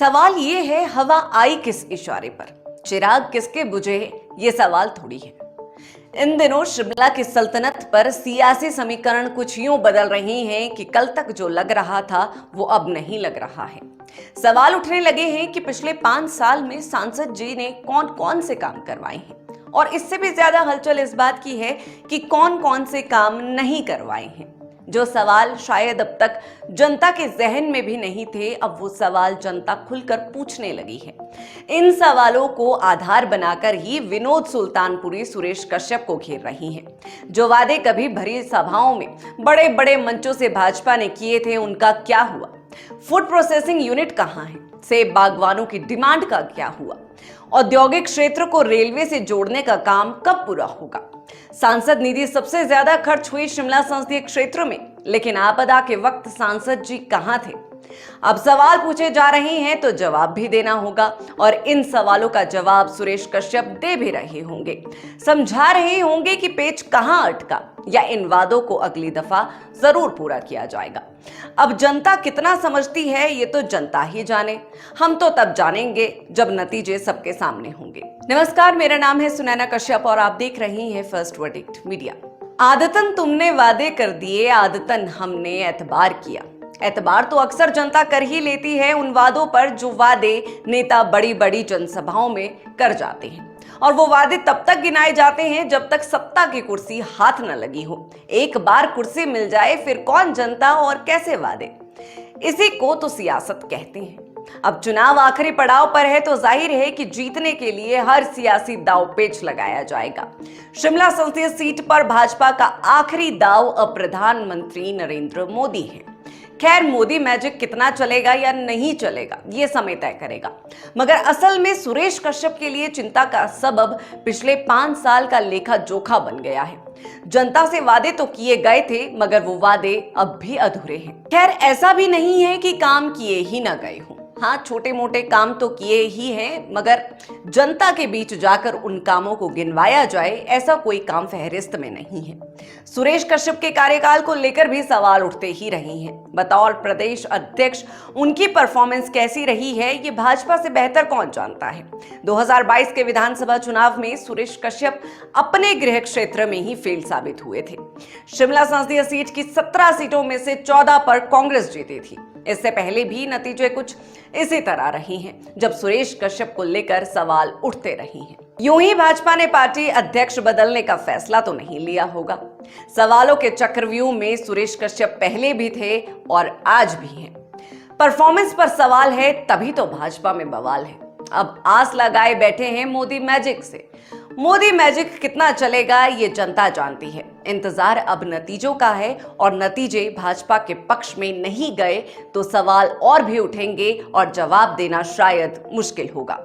सवाल ये है, हवा आई किस इशारे पर, चिराग किसके बुझे, ये सवाल थोड़ी है। इन दिनों शिमला की सल्तनत पर सियासी समीकरण कुछ यूं बदल रहे हैं कि कल तक जो लग रहा था वो अब नहीं लग रहा है। सवाल उठने लगे हैं कि पिछले 5 साल में सांसद जी ने कौन कौन से काम करवाए हैं, और इससे भी ज्यादा हलचल इस बात की है कि कौन कौन से काम नहीं करवाए हैं। जो सवाल शायद अब तक जनता के जहन में भी नहीं थे, अब वो सवाल जनता खुलकर पूछने लगी है। इन सवालों को आधार बनाकर ही विनोद सुल्तानपुरी सुरेश कश्यप को घेर रही हैं। जो वादे कभी भरी सभाओं में बड़े बड़े मंचों से भाजपा ने किए थे, उनका क्या हुआ? फूड प्रोसेसिंग यूनिट कहां है? सेब बागवानों की डिमांड का क्या हुआ? औद्योगिक क्षेत्र को रेलवे से जोड़ने का काम कब पूरा होगा? सांसद निधि सबसे ज्यादा खर्च हुई शिमला संसदीय क्षेत्र में, लेकिन आपदा के वक्त सांसद जी कहां थे? अब सवाल पूछे जा रहे हैं तो जवाब भी देना होगा, और इन सवालों का जवाब सुरेश कश्यप दे भी रहे होंगे। समझा रहे होंगे कि पेच कहां अटका, या इन वादों को अगली दफा जरूर पूरा किया जाएगा। अब जनता कितना समझती है ये तो जनता ही जाने। हम तो तब जानेंगे जब नतीजे सबके सामने होंगे। नमस्कार, मेरा नाम है सुनैना कश्यप और आप देख रहे हैं फर्स्ट वर्डिक्ट मीडिया। आदतन तुमने वादे कर दिए, आदतन हमने एतबार किया। एतबार तो अक्सर जनता कर ही लेती है उन वादों पर जो वादे नेता बड़ी बड़ी जनसभाओं में कर जाते हैं, और वो वादे तब तक गिनाए जाते हैं जब तक सत्ता की कुर्सी हाथ न लगी हो। एक बार कुर्सी मिल जाए फिर कौन जनता और कैसे वादे, इसी को तो सियासत कहते हैं। अब चुनाव आखिरी पड़ाव पर है तो जाहिर है कि जीतने के लिए हर सियासी दाव पेच लगाया जाएगा। शिमला संसदीय सीट पर भाजपा का आखिरी दाव अब प्रधानमंत्री नरेंद्र मोदी है। खैर, मोदी मैजिक कितना चलेगा या नहीं चलेगा ये समय तय करेगा, मगर असल में सुरेश कश्यप के लिए चिंता का सबब पिछले 5 साल का लेखा जोखा बन गया है। जनता से वादे तो किए गए थे, मगर वो वादे अब भी अधूरे हैं। खैर, ऐसा भी नहीं है कि काम किए ही ना गए हों। हाँ, छोटे मोटे काम तो किए ही हैं, मगर जनता के बीच जाकर उन कामों को गिनवाया जाए, ऐसा कोई काम फहरिस्त में नहीं है। सुरेश कश्यप के कार्यकाल को लेकर भी सवाल उठते ही रहे हैं। बतौर प्रदेश अध्यक्ष उनकी परफॉर्मेंस कैसी रही है ये भाजपा से बेहतर कौन जानता है। 2022 के विधानसभा चुनाव में सुरेश कश्यप अपने गृह क्षेत्र में ही फेल साबित हुए थे। शिमला संसदीय सीट की 17 सीटों में से 14 पर कांग्रेस जीती थी। इससे पहले भी नतीजे कुछ इसी तरह रहे हैं, जब सुरेश कश्यप को लेकर सवाल उठते रहे हैं। यूं ही भाजपा ने पार्टी अध्यक्ष बदलने का फैसला तो नहीं लिया होगा। सवालों के चक्रव्यूह में सुरेश कश्यप पहले भी थे और आज भी हैं। परफॉर्मेंस पर सवाल है तभी तो भाजपा में बवाल है। अब आस लगाए बैठे हैं मोदी मैजिक से। मोदी मैजिक कितना चलेगा ये जनता जानती है। इंतजार अब नतीजों का है, और नतीजे भाजपा के पक्ष में नहीं गए तो सवाल और भी उठेंगे और जवाब देना शायद मुश्किल होगा।